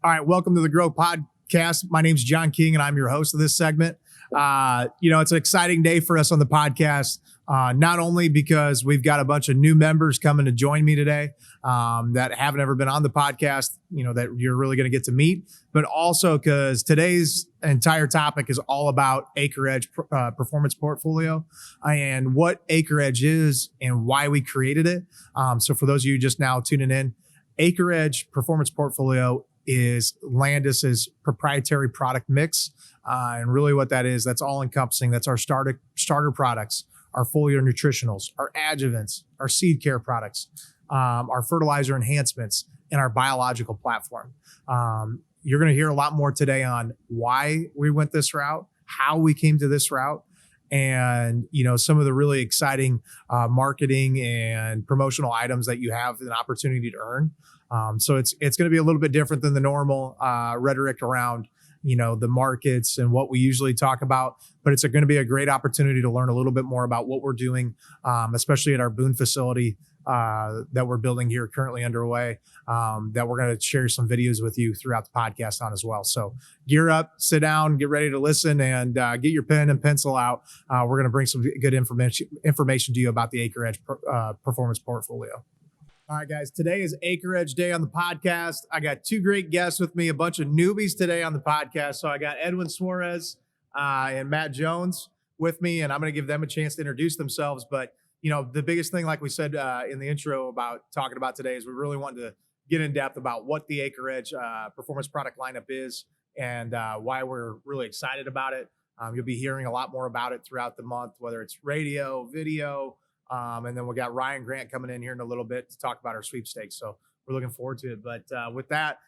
All right, welcome to the Grow Podcast. My name's John King, and I'm your host of this segment. It's an exciting day for us on the podcast, not only because we've got a bunch of new members coming to join me today that haven't ever been on the podcast, that you're really going to get to meet, but also because today's entire topic is all about AcreEdge Performance Portfolio and what AcreEdge is and why we created it. So for those of you just now tuning in, AcreEdge Performance Portfolio is Landis's proprietary product mix. And really what that is, that's all encompassing. That's our starter products, our foliar nutritionals, our adjuvants, our seed care products, our fertilizer enhancements, and our biological platform. You're going to hear a lot more today on why we went this route, how we came to this route, and some of the really exciting marketing and promotional items that you have an opportunity to earn. So it's going to be a little bit different than the normal rhetoric around the markets and what we usually talk about, but it's going to be a great opportunity to learn a little bit more about what we're doing, especially at our Boone facility that we're building here currently underway, that we're going to share some videos with you throughout the podcast on as well. So gear up, sit down, get ready to listen, and get your pen and pencil out. We're going to bring some good information to you about the AcreEdge Performance Portfolio. All right, guys, today is AcreEdge Day on the podcast. I got two great guests with me, a bunch of newbies today on the podcast. So I got Edwin Suarez and Matt Jones with me, and I'm going to give them a chance to introduce themselves. But, the biggest thing, like we said in the intro about talking about today, is we really wanted to get in depth about what the AcreEdge performance product lineup is and why we're really excited about it. You'll be hearing a lot more about it throughout the month, whether it's radio, video, and then we got Ryan Grant coming in here in a little bit to talk about our sweepstakes. So we're looking forward to it. But with that,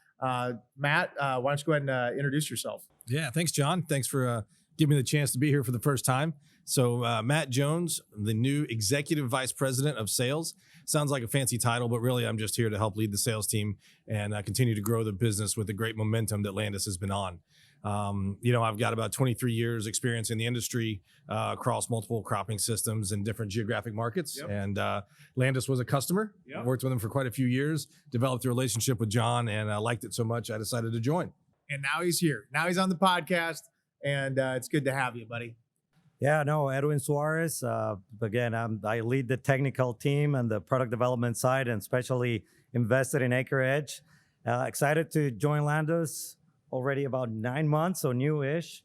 Matt, why don't you go ahead and introduce yourself? Yeah, thanks, John. Thanks for giving me the chance to be here for the first time. So Matt Jones, the new Executive Vice President of Sales. Sounds like a fancy title, but really I'm just here to help lead the sales team and continue to grow the business with the great momentum that Landis has been on. I've got about 23 years experience in the industry across multiple cropping systems in different geographic markets. Yep. And Landis was a customer. Yep. Worked with him for quite a few years, developed a relationship with John, and I liked it so much I decided to join. And now he's here. Now he's on the podcast, and it's good to have you, buddy. Yeah, no, Edwin Suarez. Again, I lead the technical team and the product development side, and especially invested in AcreEdge. Excited to join Landis. Already about 9 months, so new-ish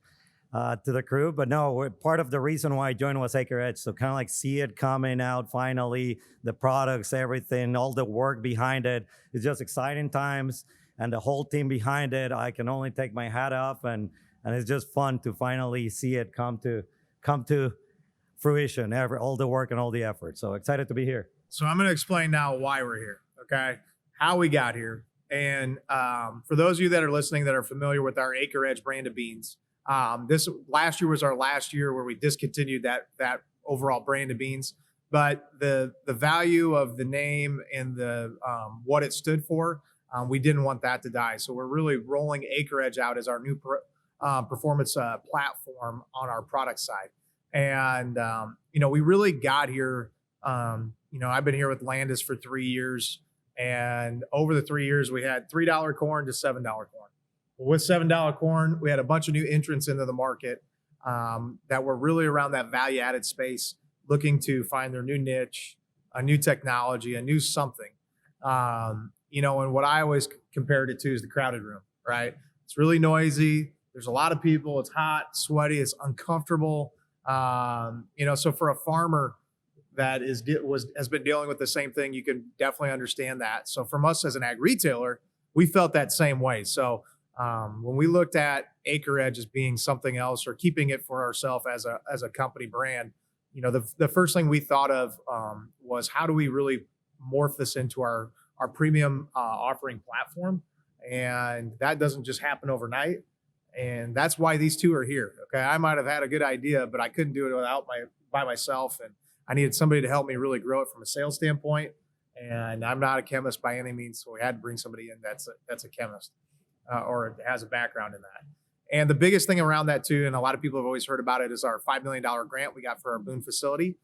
to the crew. But no, part of the reason why I joined was AcreEdge. So kind of like see it coming out finally, the products, everything, all the work behind it. It's just exciting times, and the whole team behind it. I can only take my hat off, and it's just fun to finally see it come to fruition, all the work and all the effort. So excited to be here. So I'm going to explain now why we're here, okay? How we got here. And for those of you that are listening that are familiar with our AcreEdge brand of beans, this last year was our last year where we discontinued that overall brand of beans. But the value of the name and the what it stood for, we didn't want that to die. So we're really rolling AcreEdge out as our new performance platform on our product side. And we really got here. I've been here with Landis for 3 years. And over the 3 years, we had $3 corn to $7 corn. With $7 corn, we had a bunch of new entrants into the market that were really around that value-added space, looking to find their new niche, a new technology, a new something. And what I always compared it to is the crowded room, right? It's really noisy. There's a lot of people. It's hot, sweaty. It's uncomfortable. So for a farmer that has been dealing with the same thing, you can definitely understand that. So from us as an ag retailer, we felt that same way. So when we looked at AcreEdge as being something else or keeping it for ourselves as a company brand, the first thing we thought of was how do we really morph this into our premium offering platform? And that doesn't just happen overnight. And that's why these two are here. Okay, I might have had a good idea, but I couldn't do it by myself, and I needed somebody to help me really grow it from a sales standpoint. And I'm not a chemist by any means, so we had to bring somebody in that's a chemist or has a background in that. And the biggest thing around that too, and a lot of people have always heard about it, is our $5 million grant we got for our Boone facility.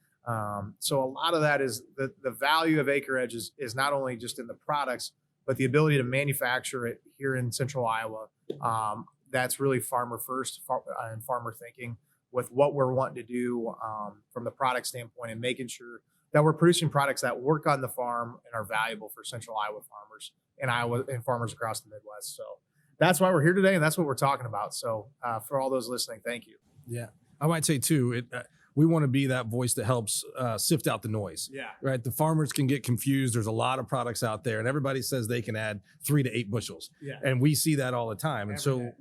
So a lot of that is the value of AcreEdge is not only just in the products, but the ability to manufacture it here in central Iowa, that's really farmer first and farmer thinking with what we're wanting to do from the product standpoint and making sure that we're producing products that work on the farm and are valuable for central Iowa farmers and farmers across the Midwest. So that's why we're here today, and that's what we're talking about. So for all those listening, thank you. Yeah. I might say too, we want to be that voice that helps sift out the noise. Yeah. Right. The farmers can get confused. There's a lot of products out there, and everybody says they can add 3 to 8 bushels. Yeah. And we see that all the time. And so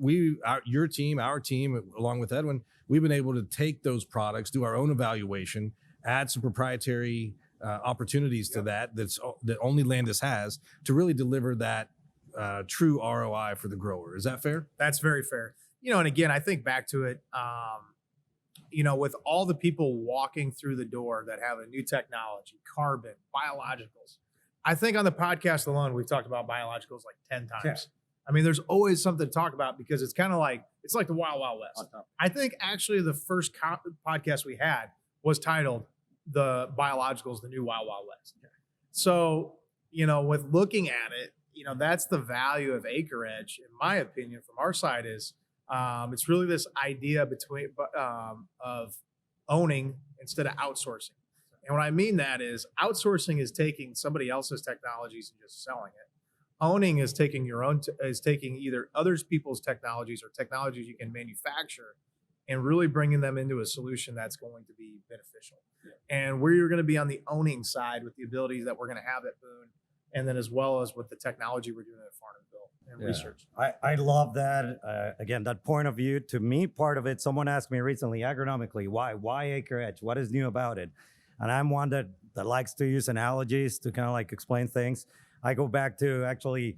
your team, our team, along with Edwin, we've been able to take those products, do our own evaluation, add some proprietary opportunities to that only Landis has to really deliver that true ROI for the grower. Is that fair? That's very fair. And again, I think back to it, with all the people walking through the door that have a new technology, carbon, biologicals. I think on the podcast alone, we've talked about biologicals like 10 times. Yeah. I mean, there's always something to talk about because it's kind of like, it's like the Wild Wild West. I think actually the first podcast we had was titled The Biologicals, the New Wild Wild West. Okay. So, with looking at it, that's the value of AcreEdge, in my opinion, from our side is, it's really this idea of owning instead of outsourcing. And what I mean that is outsourcing is taking somebody else's technologies and just selling it. Owning is taking taking either others people's technologies or technologies you can manufacture and really bringing them into a solution that's going to be beneficial. Yeah. And we're going to be on the owning side with the abilities that we're going to have at Boone, and then as well as with the technology we're doing at Farnhamville and research. I love that. Again, that point of view, to me, part of it, someone asked me recently, agronomically, why AcreEdge? What is new about it? And I'm one that likes to use analogies to kind of like explain things. I go back to actually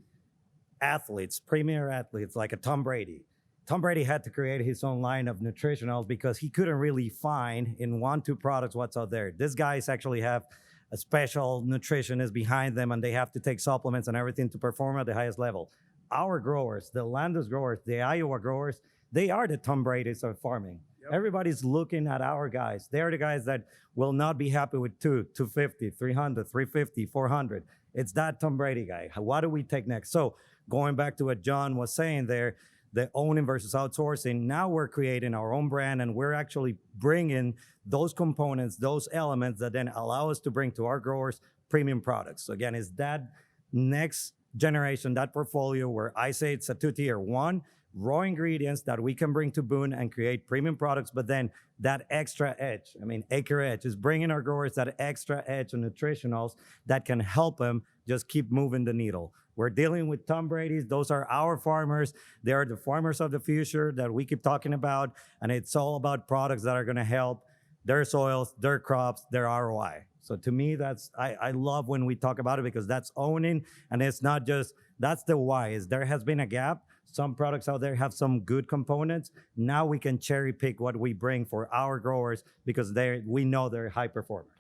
athletes, premier athletes, like a Tom Brady. Tom Brady had to create his own line of nutritionals because he couldn't really find in 1-2 products what's out there. These guys actually have a special nutritionist behind them, and they have to take supplements and everything to perform at the highest level. Our growers, the Landis growers, the Iowa growers, they are the Tom Brady's of farming. Yep. Everybody's looking at our guys. They're the guys that will not be happy with 250, 300, 350, 400. It's that Tom Brady guy. What do we take next? So going back to what John was saying there, the owning versus outsourcing, now we're creating our own brand, and we're actually bringing those components, those elements that then allow us to bring to our growers premium products. So again, it's that next generation, that portfolio where I say it's a 2-tier. One, raw ingredients that we can bring to Boone and create premium products, but then that extra edge. I mean, AcreEdge is bringing our growers that extra edge on nutritionals that can help them just keep moving the needle. We're dealing with Tom Brady's. Those are our farmers. They are the farmers of the future that we keep talking about. And it's all about products that are going to help their soils, their crops, their ROI. So to me, I love when we talk about it because that's owning. And it's not just, that's the why. Is there has been a gap. Some products out there have some good components. Now we can cherry pick what we bring for our growers because we know they're high performers.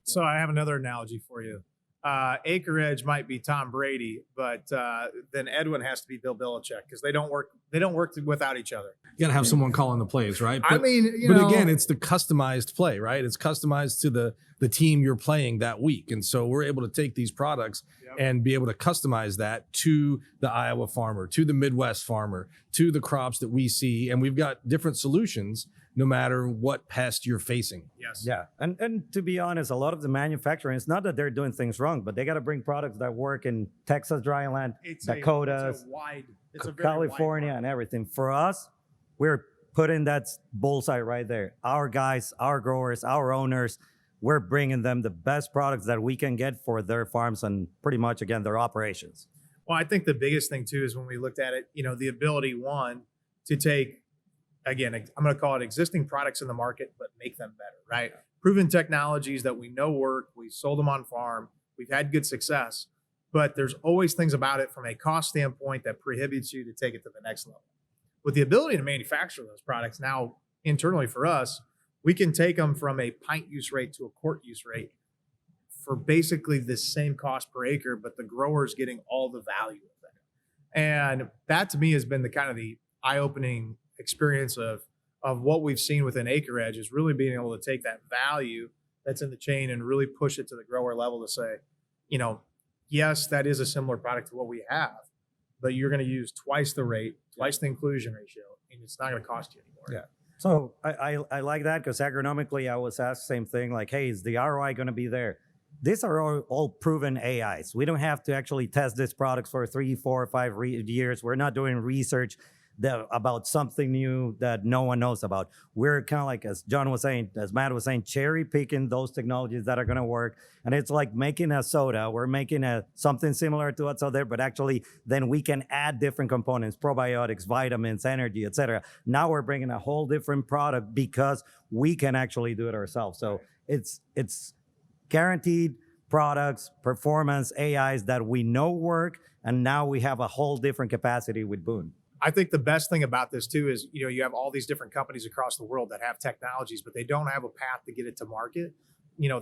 So I have another analogy for you. AcreEdge might be Tom Brady, but then Edwin has to be Bill Belichick because they don't work without each other. You got to have someone calling the plays, right? But again, it's the customized play, right? It's customized to the team you're playing that week. And so we're able to take these products and be able to customize that to the Iowa farmer, to the Midwest farmer, to the crops that we see. And we've got different solutions no matter what pest you're facing. Yes. Yeah. And to be honest, a lot of the manufacturing, it's not that they're doing things wrong, but they got to bring products that work in Texas dryland, Dakotas, California, and everything. For us, we're putting that bullseye right there. Our guys, our growers, our owners, we're bringing them the best products that we can get for their farms and pretty much, again, their operations. Well, I think the biggest thing, too, is when we looked at it, the ability, one, to take, again, I'm going to call it existing products in the market, but make them better, right? Proven technologies that we know work. We sold them on farm. We've had good success, but there's always things about it from a cost standpoint that prohibits you to take it to the next level. With the ability to manufacture those products now internally for us, we can take them from a pint use rate to a quart use rate for basically the same cost per acre, but the grower's getting all the value of that. And that to me has been the kind of the eye-opening experience of what we've seen within AcreEdge is really being able to take that value that's in the chain and really push it to the grower level to say, yes, that is a similar product to what we have, but you're going to use twice the rate, twice the inclusion ratio, and it's not going to cost you anymore. Yeah. So I like that because agronomically, I was asked the same thing, like, hey, is the ROI going to be there? These are all proven AIs. We don't have to actually test these products for 3, 4, 5 years. We're not doing research about something new that no one knows about. We're kind of like, as John was saying, as Matt was saying, cherry picking those technologies that are going to work. And it's like making a soda. We're making something similar to what's out there, but actually then we can add different components, probiotics, vitamins, energy, etc. Now we're bringing a whole different product because we can actually do it ourselves. So it's guaranteed products, performance, AIs that we know work, and now we have a whole different capacity with Boone. I think the best thing about this too is, you have all these different companies across the world that have technologies, but they don't have a path to get it to market.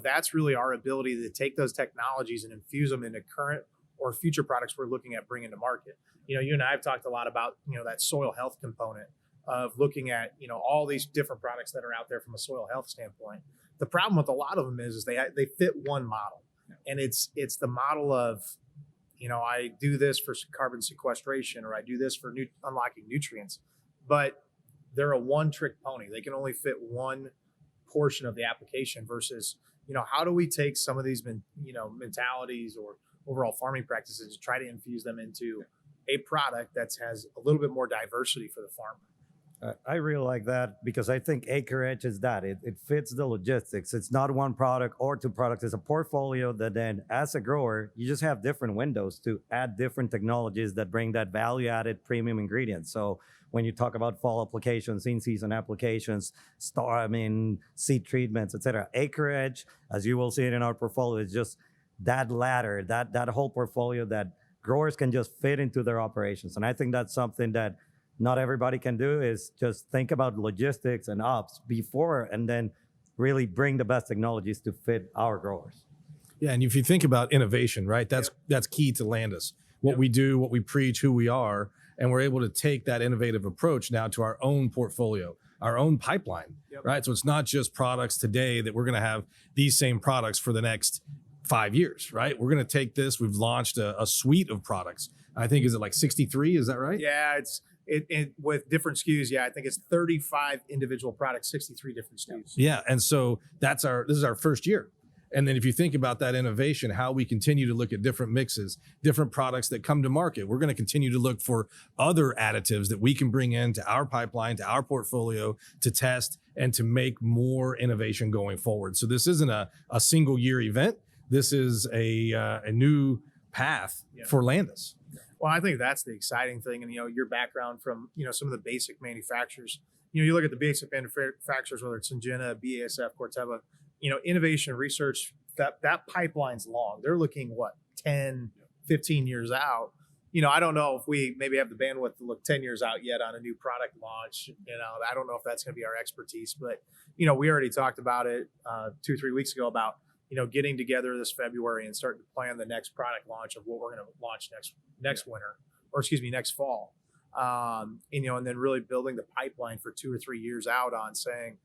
That's really our ability to take those technologies and infuse them into current or future products we're looking at bringing to market. You and I have talked a lot about, that soil health component of looking at, all these different products that are out there from a soil health standpoint. The problem with a lot of them is they fit one model, and it's the model of, I do this for carbon sequestration, or I do this for unlocking nutrients, but they're a one-trick pony. They can only fit one portion of the application versus, how do we take some of these, mentalities or overall farming practices to try to infuse them into a product that has a little bit more diversity for the farmer. I really like that because I think AcreEdge is that. It fits the logistics. It's not one product or two products. It's a portfolio that then, as a grower, you just have different windows to add different technologies that bring that value-added premium ingredients. So when you talk about fall applications, in-season applications, seed treatments, etc., AcreEdge, as you will see it in our portfolio, is just that ladder, that whole portfolio that growers can just fit into their operations. And I think that's something that not everybody can do, is just think about logistics and ops before and then really bring the best technologies to fit our growers. Yeah, and if you think about innovation, right, that's key to Landis. What we do, what we preach, who we are, and we're able to take that innovative approach now to our own portfolio, our own pipeline, right? So it's not just products today that we're going to have these same products for the next 5 years, right? We're going to take this. We've launched a suite of products. I think, is it like 63? Is that right? Yeah, it with different SKUs. Yeah, I think it's 35 individual products, 63 different SKUs. Yeah, and so this is our first year. And then if you think about that innovation, how we continue to look at different mixes, different products that come to market, we're going to continue to look for other additives that we can bring into our pipeline, to our portfolio, to test and to make more innovation going forward. So this isn't a single year event. This is a new path for Landis. Well, I think that's the exciting thing. And, your background from, some of the basic manufacturers, you look at the basic manufacturers, whether it's Syngenta, BASF, Corteva, innovation research, that pipeline's long. They're looking 10, 15 years out. I don't know if we maybe have the bandwidth to look 10 years out yet on a new product launch. I don't know if that's going to be our expertise, but, we already talked about it 2-3 weeks ago about, getting together this February and starting to plan the next product launch of what we're going to launch next winter, or next fall. And then really building the pipeline for 2 or 3 years out on saying,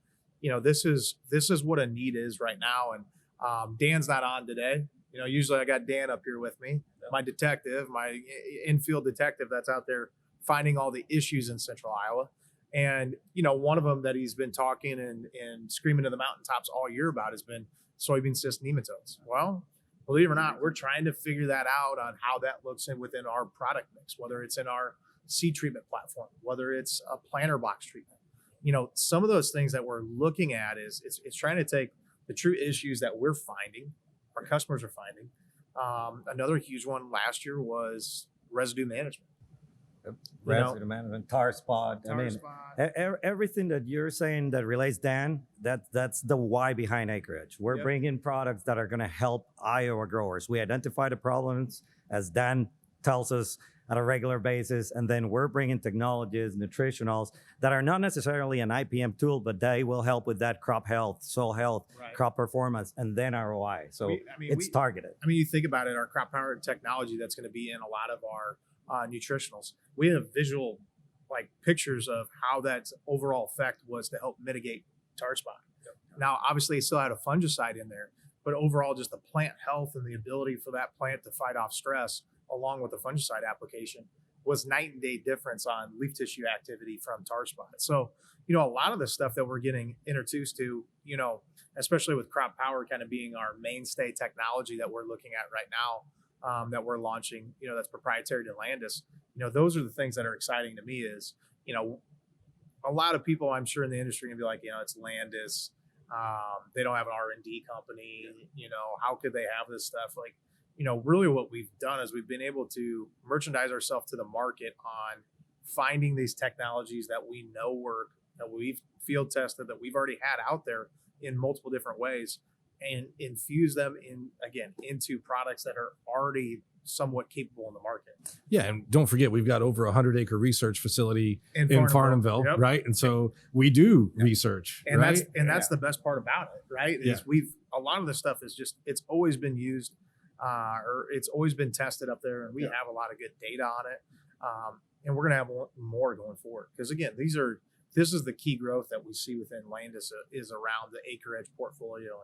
this is what a need is right now. And Dan's not on today. Usually I got Dan up here with me, my detective, my infield detective that's out there finding all the issues in Central Iowa. And, one of them that he's been talking and screaming to the mountaintops all year about has been soybean cyst nematodes. Well, believe it or not, we're trying to figure that out on how that looks within our product mix, whether it's in our seed treatment platform, whether it's a planter box treatment. Some of those things that we're looking at is it's trying to take the true issues that we're finding, our customers are finding. Another huge one last year was residue management. Residue management, tar spot. Everything that you're saying that relates, Dan, that's the why behind AcreEdge. We're bringing products that are going to help Iowa growers. We identify the problems, as Dan tells us, on a regular basis, and then we're bringing technologies, nutritionals that are not necessarily an IPM tool, but they will help with that crop health, soil health, crop performance, and then ROI. So it's targeted. You think about it, our crop power technology that's going to be in a lot of our nutritionals. We have visual pictures of how that overall effect was to help mitigate tar spot. Now, obviously, it still had a fungicide in there, but overall just the plant health and the ability for that plant to fight off stress along with the fungicide application was night and day difference on leaf tissue activity from tar spot. So, a lot of the stuff that we're getting introduced to, especially with crop power kind of being our mainstay technology that we're looking at right now, that we're launching, that's proprietary to Landis. Those are the things that are exciting to me is, a lot of people I'm sure in the industry are gonna be like, it's Landis. They don't have an R&D company. How could they have this stuff? Like, really what we've done is we've been able to merchandise ourselves to the market on finding these technologies that we know work, that we've field tested, that we've already had out there in multiple different ways, and infuse them into products that are already somewhat capable in the market. Yeah, and don't forget, we've got over 100-acre research facility in Farnhamville, Farnhamville, yep. right? And so we do research, and right? that's the best part about it, right? Is a lot of the stuff is just, it's always been used, or it's always been tested up there, and we have a lot of good data on it, and we're gonna have more going forward, because again, this is the key growth that we see within Landis is around the AcreEdge portfolio,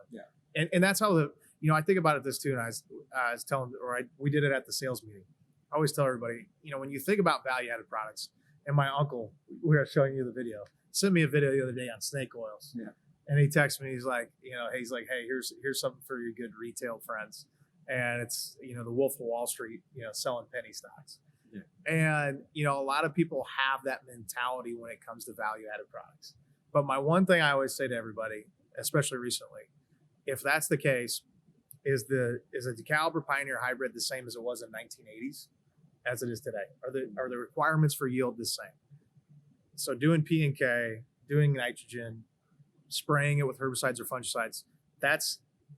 and that's how I think about it this too, and I was telling, we did it at the sales meeting. I always tell everybody, when you think about value-added products, and my uncle, we were showing you the video, sent me a video the other day on snake oils. Yeah. And he texted me, he's like, hey, here's something for your good retail friends. And it's, the Wolf of Wall Street, selling penny stocks. Yeah. And, a lot of people have that mentality when it comes to value-added products. But my one thing I always say to everybody, especially recently, if that's the case, is a DeCaliber Pioneer hybrid the same as it was in 1980s as it is today? Are the requirements for yield the same? So doing P&K, doing nitrogen, spraying it with herbicides or fungicides,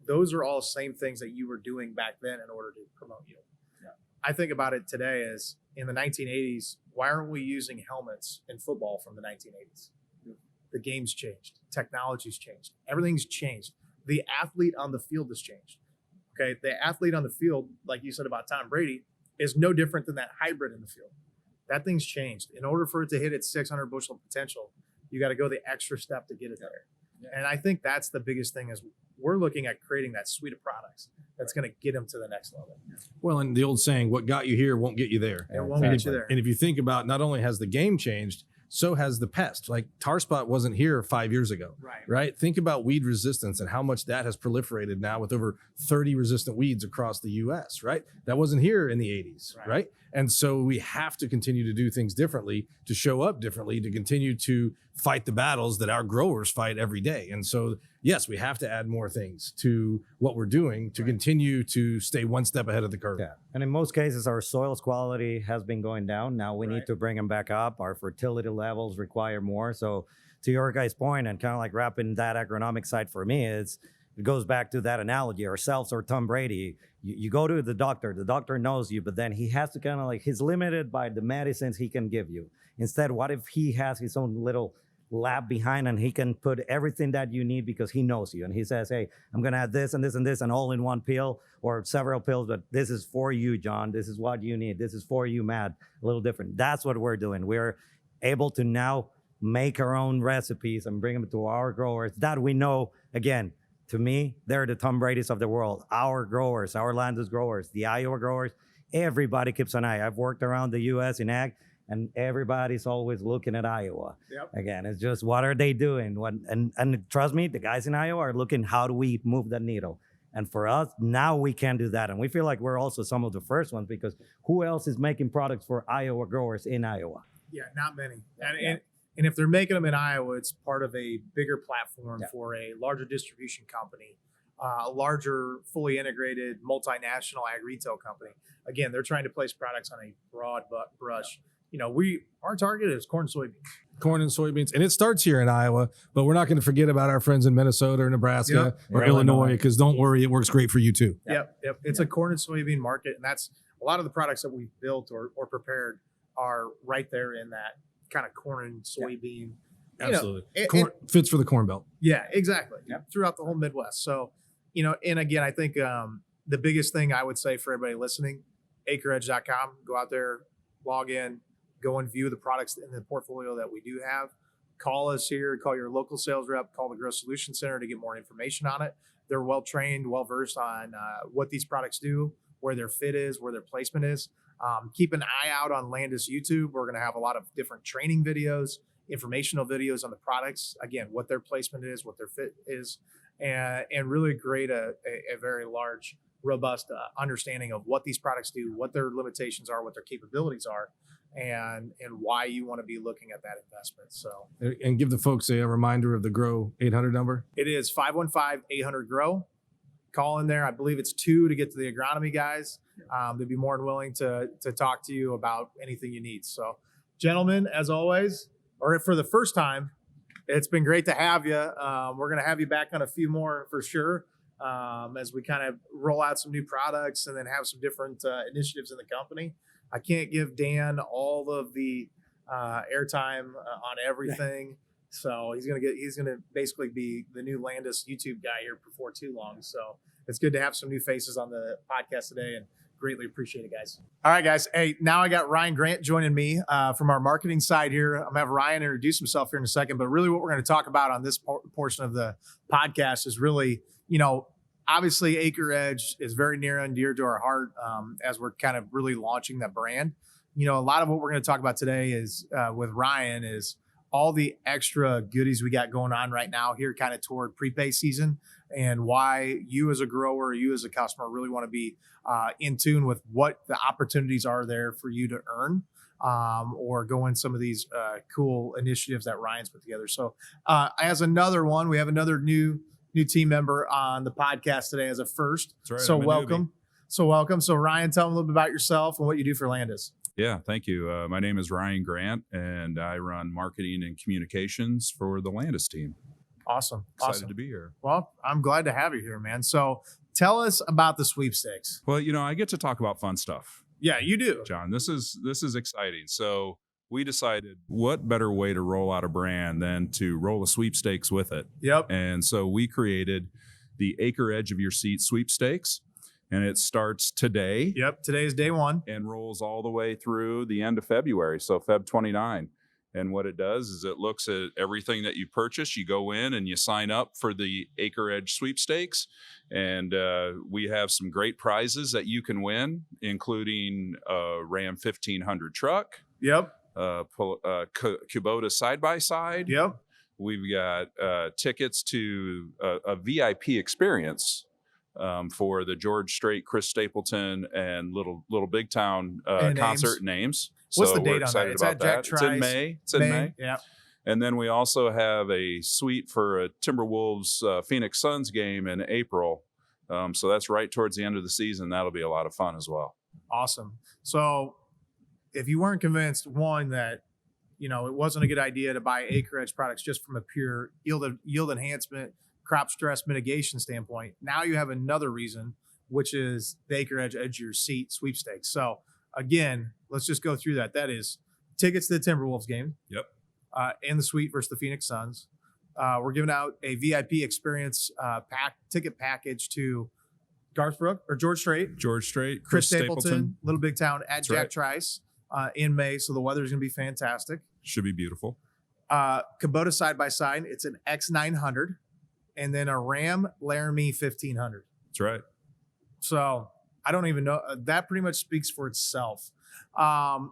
those are all same things that you were doing back then in order to promote yield. Yeah. I think about it today as in the 1980s, why aren't we using helmets in football from the 1980s? Yeah. The game's changed. Technology's changed. Everything's changed. The athlete on the field has changed. Okay, the athlete on the field, like you said about Tom Brady, is no different than that hybrid in the field. That thing's changed. In order for it to hit its 600 bushel potential, you got to go the extra step to get it there. Yeah. And I think that's the biggest thing is we're looking at creating that suite of products that's going to get them to the next level. Well, and the old saying, what got you here won't get you there. It won't get you there. And if you think about, not only has the game changed, so has the pest. Like tar spot wasn't here 5 years ago, right? Think about weed resistance and how much that has proliferated now with over 30 resistant weeds across the U.S., right? That wasn't here in the 80s, right? And so we have to continue to do things differently, to show up differently, to continue to fight the battles that our growers fight every day. And so, yes, we have to add more things to what we're doing to continue to stay one step ahead of the curve. Yeah. And in most cases, our soil's quality has been going down. Now we need to bring them back up. Our fertility levels require more. So to your guys' point, and kind of like wrapping that agronomic side for me, it goes back to that analogy, ourselves or Tom Brady. You go to the doctor knows you, but then he has to kind of like, he's limited by the medicines he can give you. Instead, what if he has his own little lab behind and he can put everything that you need because he knows you. And he says, hey, I'm going to add this and this and this and all in one pill or several pills, but this is for you, John. This is what you need. This is for you, Matt. A little different. That's what we're doing. We're able to now make our own recipes and bring them to our growers that we know, again, to me, they're the Tom Brady's of the world. Our growers, our Landis growers, the Iowa growers, everybody keeps an eye. I've worked around the U.S. in ag, and everybody's always looking at Iowa. Yep. Again, it's just, what are they doing? And trust me, the guys in Iowa are looking, how do we move that needle? And for us, now we can do that. And we feel like we're also some of the first ones, because who else is making products for Iowa growers in Iowa? Yeah, not many. And if they're making them in Iowa, it's part of a bigger platform for a larger distribution company, a larger, fully integrated, multinational ag retail company. Again, they're trying to place products on a broad brush. Our target is corn, soybeans. Corn and soybeans. And it starts here in Iowa, but we're not going to forget about our friends in Minnesota or Nebraska or Illinois, because don't worry, it works great for you too. Yep. It's a corn and soybean market. And that's a lot of the products that we've built or prepared are right there in that kind of corn and soybean. Absolutely. Corn fits for the Corn Belt. Yeah, exactly. Throughout the whole Midwest. So, and again, I think the biggest thing I would say for everybody listening, AcreEdge.com, go out there, log in, go and view the products in the portfolio that we do have. Call us here, call your local sales rep, call the Growth Solution Center to get more information on it. They're well trained, well versed on what these products do, where their fit is, where their placement is. Keep an eye out on Landis YouTube. We're going to have a lot of different training videos, informational videos on the products. Again, what their placement is, what their fit is, and really create a very large, robust understanding of what these products do, what their limitations are, what their capabilities are, and why you want to be looking at that investment. So, And give the folks a reminder of the Grow 800 number. it is 515-800-GROW. Call in there. I believe it's 2 to get to the Agronomy guys. They'd be more than willing to talk to you about anything you need. So, gentlemen, as always, or for the first time, it's been great to have you. We're going to have you back on a few more for sure, as we kind of roll out some new products and then have some different initiatives in the company. I can't give Dan all of the airtime on everything. So he's gonna basically be the new Landis YouTube guy here before too long. So it's good to have some new faces on the podcast today, and greatly appreciate it, guys. All right, guys. Hey, now I got Ryan Grant joining me from our marketing side here. I'm gonna have Ryan introduce himself here in a second, but really what we're going to talk about on this portion of the podcast is really, obviously AcreEdge is very near and dear to our heart as we're kind of really launching that brand. A lot of what we're going to talk about today is with Ryan is all the extra goodies we got going on right now here kind of toward prepay season, and why you as a grower, you as a customer really want to be in tune with what the opportunities are there for you to earn or go in some of these cool initiatives that Ryan's put together. So as another one, we have another new team member on the podcast today as a first. That's right, So I'm a welcome. newbie. So welcome. So Ryan, tell them a little bit about yourself and what you do for Landis. Yeah, thank you. My name is Ryan Grant, and I run marketing and communications for the Landis team. Awesome. Excited Awesome. to be here. Well, I'm glad to have you here, man. So tell us about the sweepstakes. Well, I get to talk about fun stuff, Yeah, you do. John. This is exciting. So we decided what better way to roll out a brand than to roll a sweepstakes with it. Yep. And so we created the Acre Edge of Your Seat sweepstakes, and it starts today. Yep. Today is day one. And rolls all the way through the end of February, so Feb 29. And what it does is it looks at everything that you purchase. You go in and you sign up for the AcreEdge sweepstakes, and we have some great prizes that you can win, including a Ram 1500 truck, Yep. Kubota side-by-side. Yep. We've got tickets to a VIP experience for the George Strait, Chris Stapleton, and Little Big Town concert names. What's So the we're date on that? excited It's about at Jack that. It's in Trice. May. It's in May. Yeah. And then we also have a suite for a Timberwolves Phoenix Suns game in April. So that's right towards the end of the season. That'll be a lot of fun as well. Awesome. So if you weren't convinced, one, that it wasn't a good idea to buy AcreEdge products just from a pure yield enhancement, crop stress mitigation standpoint, now you have another reason, which is the AcreEdge Edge Your Seat sweepstakes. So again, let's just go through that. That is tickets to the Timberwolves game. Yep. In the suite versus the Phoenix Suns. We're giving out a VIP experience ticket package to George Strait, Chris Stapleton, Little Big Town at Jack Trice in May. So the weather's going to be fantastic. Should be beautiful. Kubota side-by-side. It's an X900 and then a Ram Laramie 1500. That's right. So I don't even know. That pretty much speaks for itself.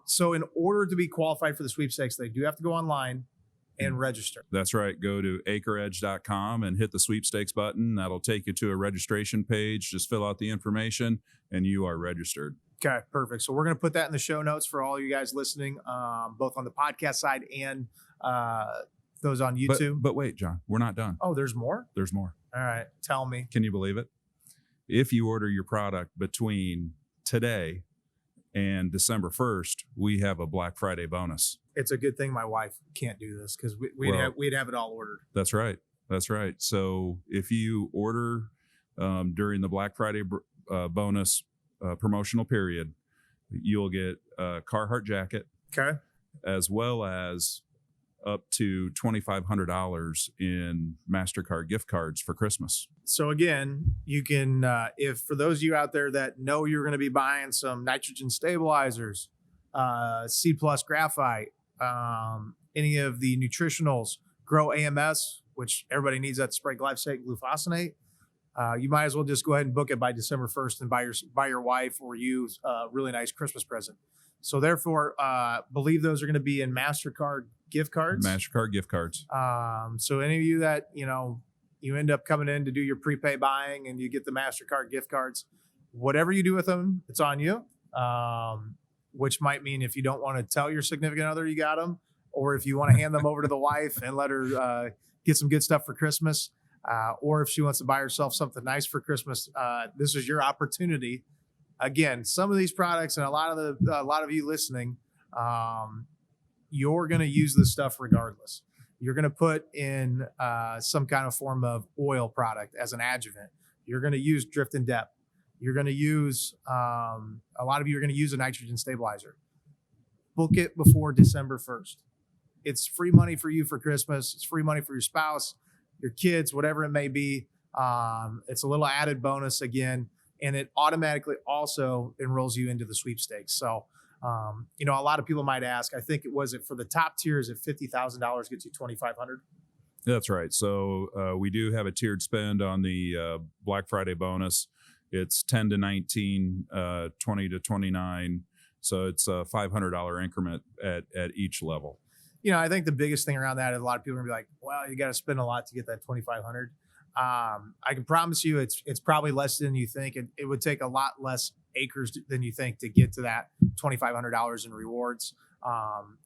So in order to be qualified for the sweepstakes, they do have to go online and register. That's right. Go to acreedge.com and hit the sweepstakes button. That'll take you to a registration page. Just fill out the information and you are registered. Okay, perfect. So we're going to put that in the show notes for all you guys listening, both on the podcast side and those on YouTube. But wait, John, we're not done. Oh, there's more? There's more. All right. Tell me. Can you believe it? If you order your product between today and December 1st, we have a Black Friday bonus. It's a good thing my wife can't do this because we'd have it all ordered. That's right. That's right. So if you order during the Black Friday bonus promotional period, you'll get a Carhartt jacket. Okay. As well as up to $2,500 in MasterCard gift cards for Christmas. So again, you can, if for those of you out there that know you're going to be buying some nitrogen stabilizers, C+ graphite, any of the nutritionals, Grow AMS, which everybody needs that to spray glyphosate, glufosinate. you might as well just go ahead and book it by December 1st and buy your wife or you a really nice Christmas present. So therefore, believe those are going to be in MasterCard gift cards. MasterCard gift cards. So any of you that, you end up coming in to do your prepay buying and you get the MasterCard gift cards, whatever you do with them, it's on you. Which might mean if you don't want to tell your significant other you got them, or if you want to hand them over to the wife and let her get some good stuff for Christmas, or if she wants to buy herself something nice for Christmas, this is your opportunity. Again, some of these products and a lot of you listening, you're going to use this stuff regardless. You're going to put in some kind of form of oil product as an adjuvant. You're going to use drift and depth. You're going to use, a lot of you are going to use a nitrogen stabilizer. Book it before December 1st. It's free money for you for Christmas. It's free money for your spouse, your kids, whatever it may be. It's a little added bonus again, and it automatically also enrolls you into the sweepstakes. So, a lot of people might ask, I think it for the top tiers at $50,000 gets you $2,500. That's right. So we do have a tiered spend on the Black Friday bonus. It's 10 to 19, 20 to 29. So it's a $500 increment at each level. I think the biggest thing around that is a lot of people are gonna be like, well, you got to spend a lot to get that 2,500. I can promise you it's probably less than you think. It would take a lot less acres than you think to get to that $2,500 in rewards.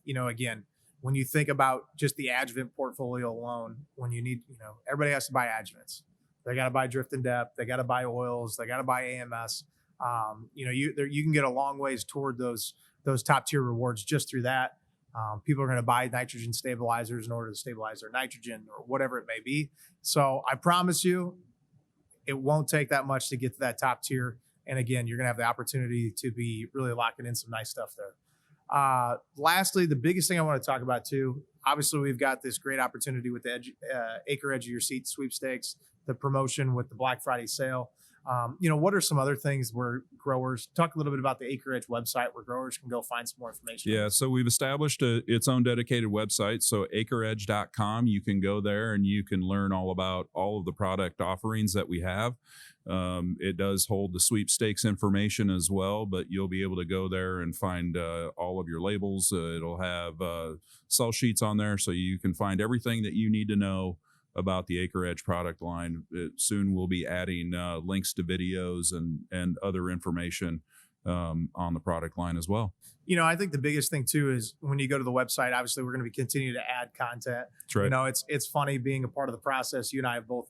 Again, when you think about just the adjuvant portfolio alone, when you need, everybody has to buy adjuvants. They got to buy drift and depth. They got to buy oils. They got to buy AMS. You can get a long ways toward those top tier rewards just through that. People are going to buy nitrogen stabilizers in order to stabilize their nitrogen or whatever it may be. So I promise you, it won't take that much to get to that top tier. And again, you're going to have the opportunity to be really locking in some nice stuff there. Lastly, the biggest thing I want to talk about too, obviously we've got this great opportunity with the Acre Edge of Your Seat sweepstakes, the promotion with the Black Friday sale. What are some other things where growers talk a little bit about the AcreEdge website where growers can go find some more information? Yeah, so we've established its own dedicated website. So AcreEdge.com, you can go there and you can learn all about all of the product offerings that we have. It does hold the sweepstakes information as well, but you'll be able to go there and find all of your labels. It'll have sell sheets on there, so you can find everything that you need to know about the AcreEdge product line. Soon we'll be adding links to videos and other information on the product line as well. I think the biggest thing too is when you go to the website, obviously we're going to be continuing to add content. That's right. It's funny being a part of the process. You and I have both,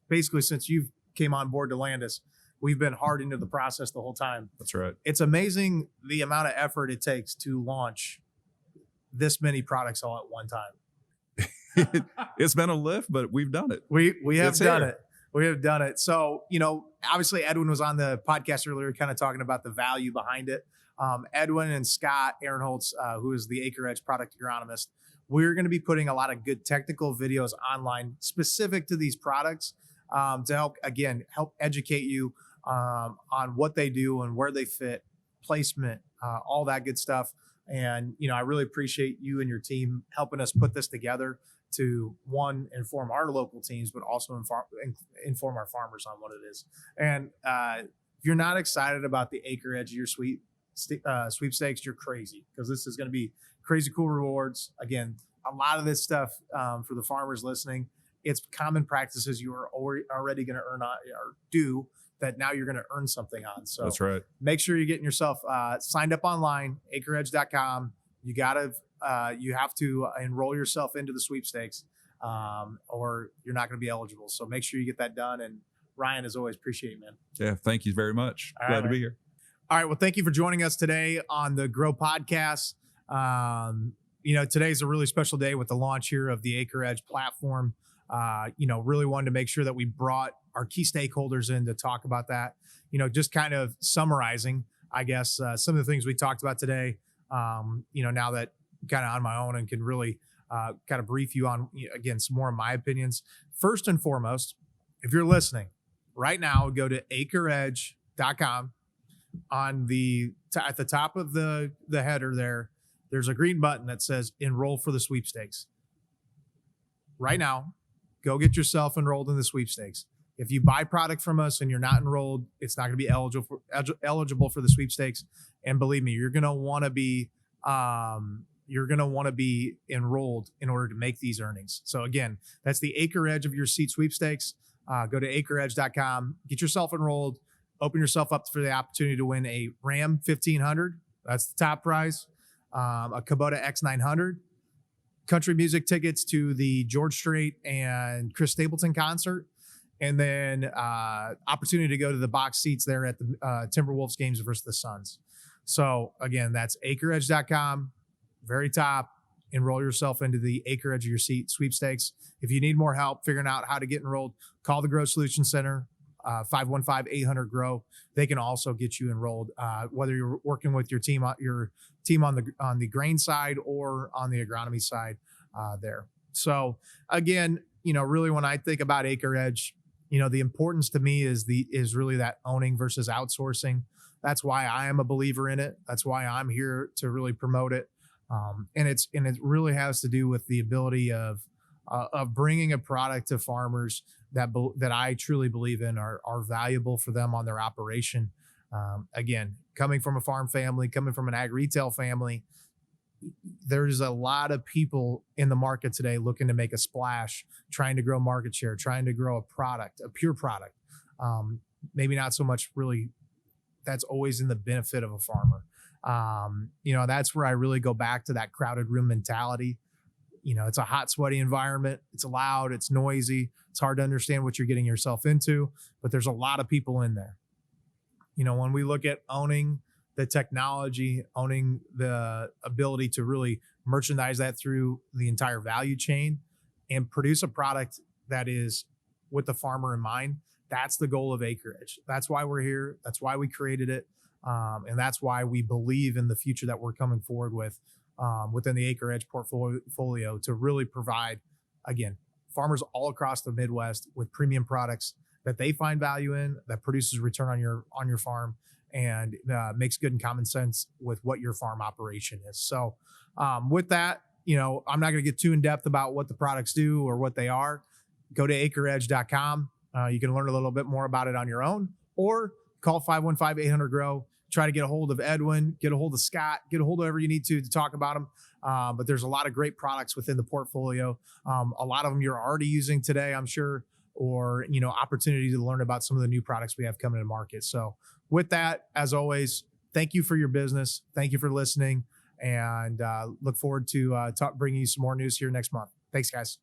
basically since you've came on board to Landis, we've been hard into the process the whole time. That's right. It's amazing the amount of effort it takes to launch this many products all at one time. It's been a lift, but we've done it. We have done it. We have done it. So, obviously Edwin was on the podcast earlier, kind of talking about the value behind it. Edwin and Scott Aaronholtz, who is the AcreEdge product agronomist, we're going to be putting a lot of good technical videos online specific to these products to help educate you on what they do and where they fit, placement, all that good stuff. And, I really appreciate you and your team helping us put this together to, one, inform our local teams, but also inform our farmers on what it is. And if you're not excited about the AcreEdge of Your sweepstakes, you're crazy, because this is going to be crazy cool rewards. Again, a lot of this stuff for the farmers listening, it's common practices you are already going to earn on, or do, that now you're going to earn something on. So that's right. Make sure you're getting yourself signed up online, acreedge.com. You have to enroll yourself into the sweepstakes or you're not going to be eligible. So make sure you get that done. And Ryan, as always, appreciate it, man. Yeah, thank you very much. Glad to be here. All right. Well, thank you for joining us today on the Grow Podcast. Today's a really special day with the launch here of the AcreEdge platform. Really wanted to make sure that we brought our key stakeholders in to talk about that. Just kind of summarizing, I guess, some of the things we talked about today. Now that I'm kind of on my own and can really kind of brief you on, again, some more of my opinions. First and foremost, if you're listening right now, go to acreedge.com. On at the top of the header there's a green button that says enroll for the sweepstakes. Right now, go get yourself enrolled in the sweepstakes. If you buy product from us and you're not enrolled, it's not going to be eligible for the sweepstakes. And believe me, you're going to want to be enrolled in order to make these earnings. So again, that's the AcreEdge of your seed sweepstakes. Go to AcreEdge.com, get yourself enrolled, open yourself up for the opportunity to win a Ram 1500. That's the top prize. A Kubota X900, country music tickets to the George Strait and Chris Stapleton concert, and then opportunity to go to the box seats there at the Timberwolves games versus the Suns. So again, that's AcreEdge.com, very top. Enroll yourself into the AcreEdge of your seat sweepstakes. If you need more help figuring out how to get enrolled, call the Grow Solution Center, 515-800-GROW. They can also get you enrolled, whether you're working with your team on the grain side or on the agronomy side there. So again, really when I think about AcreEdge, the importance to me is really that owning versus outsourcing. That's why I am a believer in it. That's why I'm here to really promote it. And it really has to do with the ability of bringing a product to farmers that I truly believe in are valuable for them on their operation. Again, coming from a farm family, coming from an ag retail family, there's a lot of people in the market today looking to make a splash, trying to grow market share, trying to grow a pure product. Maybe not so much really that's always in the benefit of a farmer. That's where I really go back to that crowded room mentality. It's a hot, sweaty environment. It's loud. It's noisy. It's hard to understand what you're getting yourself into, but there's a lot of people in there. When we look at owning the technology, owning the ability to really merchandise that through the entire value chain and produce a product that is with the farmer in mind, that's the goal of AcreEdge. That's why we're here. That's why we created it. And that's why we believe in the future that we're coming forward with within the AcreEdge portfolio to really provide, again, farmers all across the Midwest with premium products that they find value in, that produces return on your farm and makes good and common sense with what your farm operation is. So with that, I'm not going to get too in depth about what the products do or what they are. Go to AcreEdge.com. You can learn a little bit more about it on your own, or call 515-800-GROW. Try to get a hold of Edwin, get a hold of Scott, get a hold of whoever you need to talk about them. But there's a lot of great products within the portfolio. A lot of them you're already using today, I'm sure, or, opportunity to learn about some of the new products we have coming to market. So with that, as always, thank you for your business. Thank you for listening, and look forward to bringing you some more news here next month. Thanks, guys.